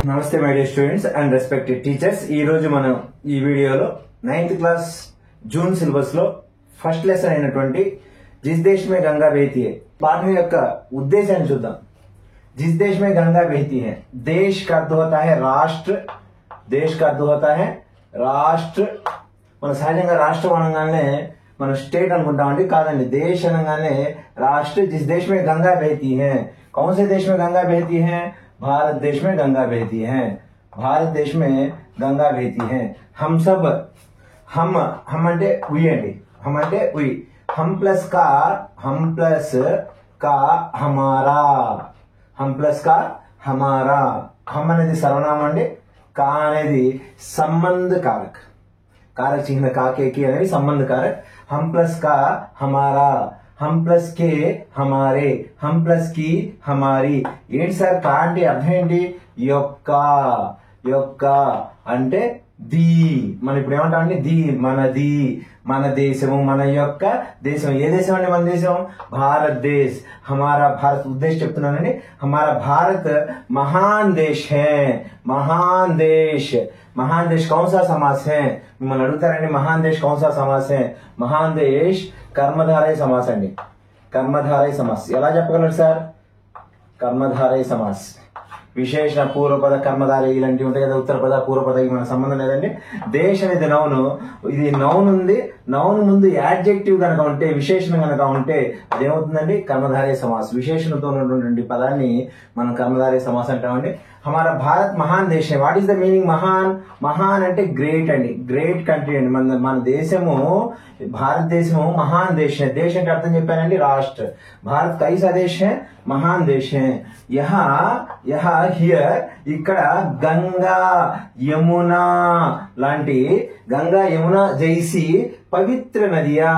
నమస్తే my dear students and respected teachers. ఈ రోజు మనం ఈ వీడియోలో 9th క్లాస్ జూన్ సిలబస్ లో ఫస్ట్ లెసన్ అయినటువంటి జిస్ దేశ్ మే గంగా బహती है పాఠం యొక్క ఉద్దేశాన్ని చూద్దాం. జిస్ దేశ్ మే గంగా బహती है, దేశ్ का अर्थ होता है राष्ट्र, देश का अर्थ होता है రాష్ట్ర. మన సహజంగా రాష్ట్రం అనగానే మనం స్టేట్ అనుకుంటామండి, కాదండి. దేశ్ అనగానే రాష్ట్ర. జిస్ దేశ్ మే గంగా బహती है, कौन से देश में गंगा बहती है? भारत देश में गंगा बहती है, भारत देश में गंगा बहती है. हम सब हम అంటే వి అండి, हम అంటే వి. हम प्लस का हमारा, हम प्लस का हमारा. हम అనేది సర్వనామం అండి, కా అనేది సంబంధ కారక్, कारक चिन्ह का के की అనేది సంబంధ కారక్. हम प्लस का हमारा, हम ప్లస్ కే హమారే, हम ప్లస్ కి హమారి. ఏంటి సార్ కా అంటే అర్థం ఏంటి? యొక్క, యొక్క అంటే ది. మనం ఇప్పుడు ఏమంటామండి? ది, మనది, మన దేశము, మన యొక్క దేశం. ఏ దేశం అండి మన దేశం? భారతదేశ్. हमारा भारत उद्देश्य చెప్తున్నానండి. हमारा भारत महान देश है, महान देश. महान देश कौन सा समास है? మిమ్మల్ని అడుగుతారండి, महान देश कौन सा समास है? महान देश కర్మధారయ సమాస్ అండి, కర్మధారయ సమాస్. ఎలా చెప్పగలరు సార్? కర్మధారయ సమాస్. విశేషణ, పూర్వపద, కర్మధారయ ఇలాంటివి ఉంటాయి కదా, ఉత్తర పద, పూర్వపద, మనకు సంబంధం లేదండి. దేశ్ అనేది నౌను, ఇది నౌన్ ఉంది. నౌన్ ముందు యాడ్జెక్టివ్ కనుక ఉంటే, విశేషణం కనుక ఉంటే అదేమవుతుందండి? కర్మధారయ సమాస్. విశేషణతో ఉన్నటువంటి పదాన్ని మనం కర్మధారయ సమాస్ అంటామండి. हमारा भारत महान देश है. వాట్ ఈస్ ద మీనింగ్ మహాన్? మహాన్ అంటే గ్రేట్ అండి, గ్రేట్ కంట్రీ అండి. మన దేశము, భారతదేశము మహాన్ దేశ్ है. దేశ్ అంటే అర్థం చెప్పానండి, రాష్ట్ర. భారత్ కైసా దేశ్ है? మహాన్ దేశ్ है. హియర్ ఇక్కడ గంగా, యమునా లాంటి, గంగా యమునా జైసి పవిత్ర నదియా.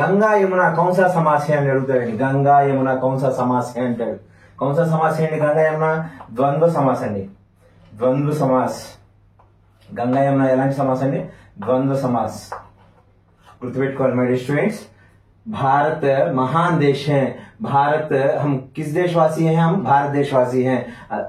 గంగా యమునా కౌన్సా సమాస్ है అని అడుగుతాడండి. గంగా యమునా కౌన్సా సమాస్ है అంటాడు. कौन सा समास है? गंगा यमुना ద్వంద్వ సమాస్ అండి, ద్వంద్వ సమాస్. గంగా యమున ఎలాంటి సమాస్ అండి? ద్వంద్వ సమాస్. గుర్తుపెట్టుకోవాలి మై డియర్ స్టూడెంట్స్. भारत महान देश है. भारत, हम किस देशवासी हैं? हम भारत देशवासी हैं.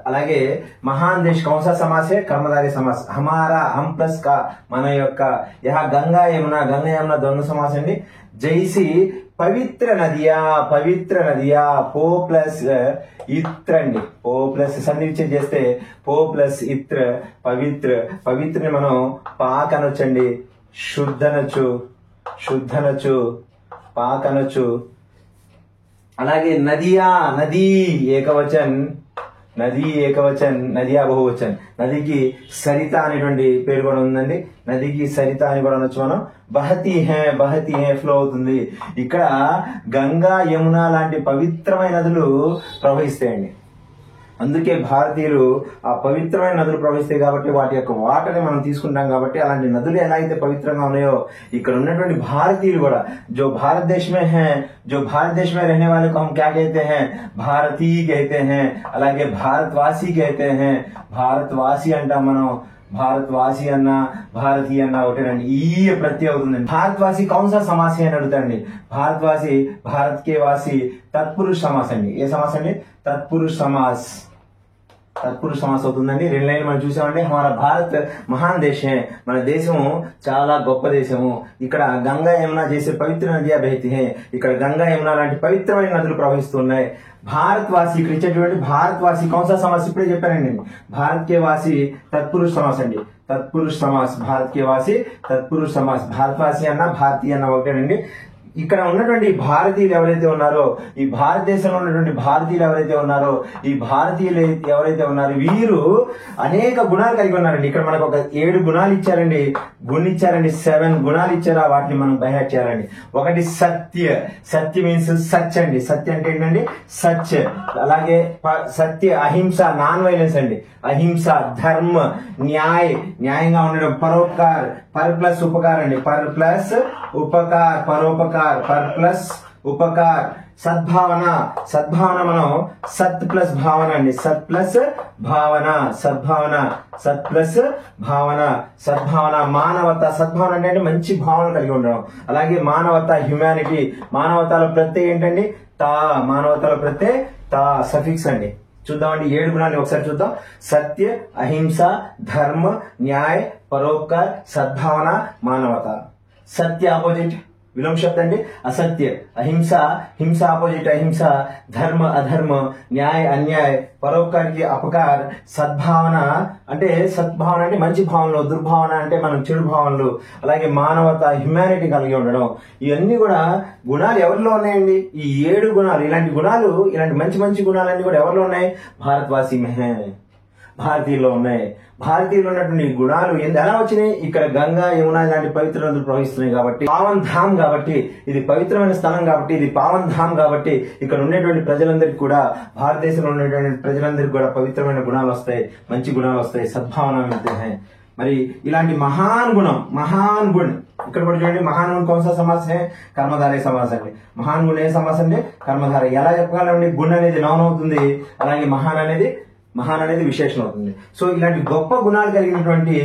అలాగే महान देश कौन सा समास है? कर्मधारय समास. हमारा, हम प्लस का, మన యొక్క. यहाँ गंगा यमुना, गंगा यमुना ద్వంద్వ సమాస్ అండి. జైసి పవిత్ర నదియా, పవిత్ర నదియా. పో ప్లస్ ఇత్ర అండి, పో ప్లస్ సంధి విచ్ఛేదం చేస్తే పో ప్లస్ ఇత్ర, పవిత్ర. పవిత్రని మనం పాక్ అనొచ్చండి, శుద్ధ అనొచ్చు, శుద్ధ అనొచ్చు, పాక్ అనొచ్చు. అలాగే నదియా, నదీ ఏకవచన్, నదీ ఏకవచన్, నదియా బహువచన్. నదికి సరిత అనేటువంటి పేరు కూడా ఉందండి, నదికి సరిత అని కూడా అనొచ్చు మనం. బహతి హే ఫ్లో అవుతుంది. ఇక్కడ గంగా, యమున లాంటి పవిత్రమైన నదులు ప్రవహిస్తాయండి. అందుకే భారతీయులు ఆ పవిత్రమైన నదులు ప్రవహిస్తాయి కాబట్టి వాటి యొక్క వాటర్ని మనం తీసుకుంటాం కాబట్టి, అలాంటి నదులు ఎలా అయితే పవిత్రంగా ఉన్నాయో ఇక్కడ ఉన్నటువంటి భారతీయులు కూడా, जो भारत देश में है, जो भारत देश में रहने वाले को हम क्या कहते हैं? भारतीय कहते हैं. అలాగే భారతవాసి कहते हैं. భారతవాసి అంటాం మనం. భారతవాసి అన్న, భారతీయ అన్న ఒకటేనండి. ఈ ప్రత్యయం అవుతుందండి. భారతవాసి కౌన్సా సమాస్ అని అడుగుతాండి. భారతవాసి, భారత్ కే వాసి తత్పురుష సమాస్ అండి. ఏ సమాస్ అండి? తత్పురుష సమాస్. తత్పురుష సమాస్ అవుతుందండి. రెండు లైన్లు మనం చూసామండి. हमारा भारत महान देश है, మన దేశము చాలా గొప్ప దేశము. ఇక్కడ గంగా యమున చేసే పవిత్ర నదియా బహती है. ఇక్కడ గంగా యమున లాంటి పవిత్రమైన నదులు ప్రవహిస్తున్నాయి. భారతవాసి, ఇక్కడ ఇచ్చేటువంటి భారతవాసి కౌన్సా సమాస్ ఇప్పుడే చెప్పానండి. భారత్ కే వాసి తత్పురుష సమాస్ అండి, తత్పురుష సమాస్. భారత్ కే వాసి తత్పురుష సమాస్. భారతవాసి అన్న, భారతీయ అన్న ఒకటేనండి. ఇక్కడ ఉన్నటువంటి భారతీయులు ఎవరైతే ఉన్నారో, ఈ భారతదేశంలో ఉన్నటువంటి భారతీయులు ఎవరైతే ఉన్నారో, ఈ భారతీయులు ఎవరైతే ఉన్నారో వీరు అనేక గుణాలు కలిగి ఉన్నారండి. ఇక్కడ మనకు ఒక 7 గుణాలు ఇచ్చారండి, ఇచ్చారండి. 7 గుణాలు ఇచ్చారా, వాటిని మనం బైహార్ట్ చేయాలండి. ఒకటి సత్య, సత్య మీన్స్ సచ్ అండి. సత్య అంటే ఏంటండి? సచ్. అలాగే సత్య, అహింస, నాన్ వైలెన్స్ అండి. అహింస, ధర్మ, న్యాయ, న్యాయంగా ఉండడం. పరోపకార్, పర్ ప్లస్ ఉపకార్ అండి. Per plus Upkar, పరోపకార్, per plus उपकार, సద్భావన, సద్భావన మనం సత్ ప్లస్ భావన అండి, సత్ ప్లస్ భావన, సద్భావన, సత్ ప్లస్ భావన, సద్భావన. మానవత, సద్భావన అంటే మంచి భావన కలిగి ఉండడం. అలాగే మానవత, హ్యుమానిటీ, మానవతలో ప్రత్యయ ఏంటండి తా, మానవతలో ప్రత్యయ తా, సఫిక్స్ అండి. చూద్దామండి 7 గుణాలు ఒకసారి చూద్దాం. సత్య, అహింస, ధర్మ, న్యాయ, పరోపకార్, సద్భావన, మానవత. సత్య ఆపోజిట్ విలోమ శబ్ద అండి అసత్య, అహింస, హింస ఆపోజిట్ అహింస, ధర్మ అధర్మ, న్యాయ అన్యాయ, పరోపకారికి అపకార్, సద్భావన అంటే సద్భావన అంటే మంచి భావనలు, దుర్భావన అంటే మనం చెడు భావనలు, అలాగే మానవత, హ్యుమానిటీ కలిగి ఉండడం. ఇవన్నీ కూడా గుణాలు ఎవరిలో ఉన్నాయండి? ఈ 7 గుణాలు, ఇలాంటి గుణాలు, ఇలాంటి మంచి మంచి గుణాలన్నీ కూడా ఎవరిలో ఉన్నాయి? భారతవాసి మెహే, భారతీయుల్లో ఉన్నాయి. భారతీయులు ఉన్నటువంటి గుణాలు ఎలా వచ్చినాయి? ఇక్కడ గంగా, యమున ఇలాంటి పవిత్ర నదులు ప్రవహిస్తున్నాయి కాబట్టి, పావన్ ధామ్ కాబట్టి, ఇది పవిత్రమైన స్థలం కాబట్టి, ఇది పావన్ ధామ్ కాబట్టి ఇక్కడ ఉండేటువంటి ప్రజలందరికీ కూడా, భారతదేశంలో ఉండేటువంటి ప్రజలందరికీ కూడా పవిత్రమైన గుణాలు వస్తాయి, మంచి గుణాలు వస్తాయి, సద్భావన మిల్తే హై. మరి ఇలాంటి మహాన్ గుణం, మహాన్ గుణ్ ఇక్కడ కూడా చూడండి. మహాన్ గుణ్ కౌన్ సా సమాస్ హై? కర్మధారయ సమాస్ అండి. మహాన్ గుణ్ ఏ సమాస్ అంటే కర్మధార. ఎలా చెప్పగలండి? గుణ్ అనేది నౌన్ అవుతుంది, అలాగే మహాన్ అనేది విశేషణం అవుతుంది. సో ఇలాంటి గొప్ప గుణాలు కలిగినటువంటి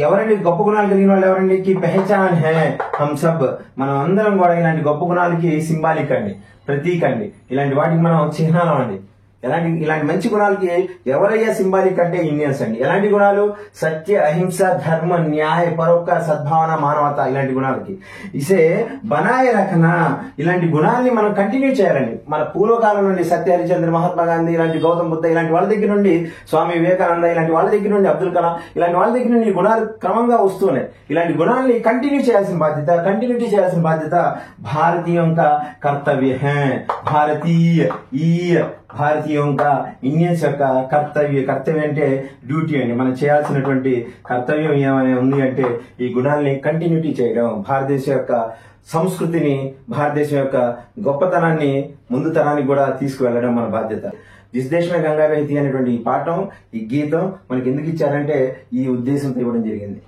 ఎవరండి? గొప్ప గుణాలు కలిగిన వాళ్ళు ఎవరండి? కి పెహచాన్ హై హమ్ సబ్. మనం అందరం కూడా ఇలాంటి గొప్ప గుణాలకి సింబాలిక్ అండి, ప్రతీక అండి. ఇలాంటి వాటికి మనం చిహ్నాలం అండి. ఇలాంటి మంచి గుణాలకి ఎవరయ్యా సింబాలిక్ అంటే ఇండియన్స్ అండి. ఎలాంటి గుణాలు? సత్య, అహింస, ధర్మ, న్యాయ, పరోపకార, సద్భావన, మానవత. ఇలాంటి గుణాలకి ఇసే బనాయ రఖనా, ఇలాంటి గుణాలని మనం కంటిన్యూ చేయాలండి. మన పూర్వకాలం నుండి సత్య హరిచంద్ర, మహాత్మా గాంధీ, ఇలాంటి గౌతమ్ బుద్ధ, ఇలాంటి వాళ్ళ దగ్గర నుండి స్వామి వివేకానంద, ఇలాంటి వాళ్ళ దగ్గర నుండి అబ్దుల్ కలాం, ఇలాంటి వాళ్ళ దగ్గర నుండి గుణాలు క్రమంగా వస్తున్నాయి. ఇలాంటి గుణాలని కంటిన్యూ చేయాల్సిన బాధ్యత, కంటిన్యూటీ చేయాల్సిన బాధ్యత భారతీయం కా కర్తవ్య హై. భారతీయం కా, ఇండియన్స్ యొక్క కర్తవ్యం అంటే డ్యూటీ అండి. మనం చేయాల్సినటువంటి కర్తవ్యం ఏమైనా ఉంది అంటే ఈ గుణాలని కంటిన్యూటీ చేయడం, భారతదేశం యొక్క సంస్కృతిని, భారతదేశం యొక్క గొప్పతనాన్ని ముందు తరానికి కూడా తీసుకువెళ్ళడం మన బాధ్యత. జిస్ దేశమే గంగా బహతి అనేటువంటి ఈ పాఠం, ఈ గీతం మనకి ఎందుకు ఇచ్చారంటే ఈ ఉద్దేశంతో ఇవ్వడం జరిగింది.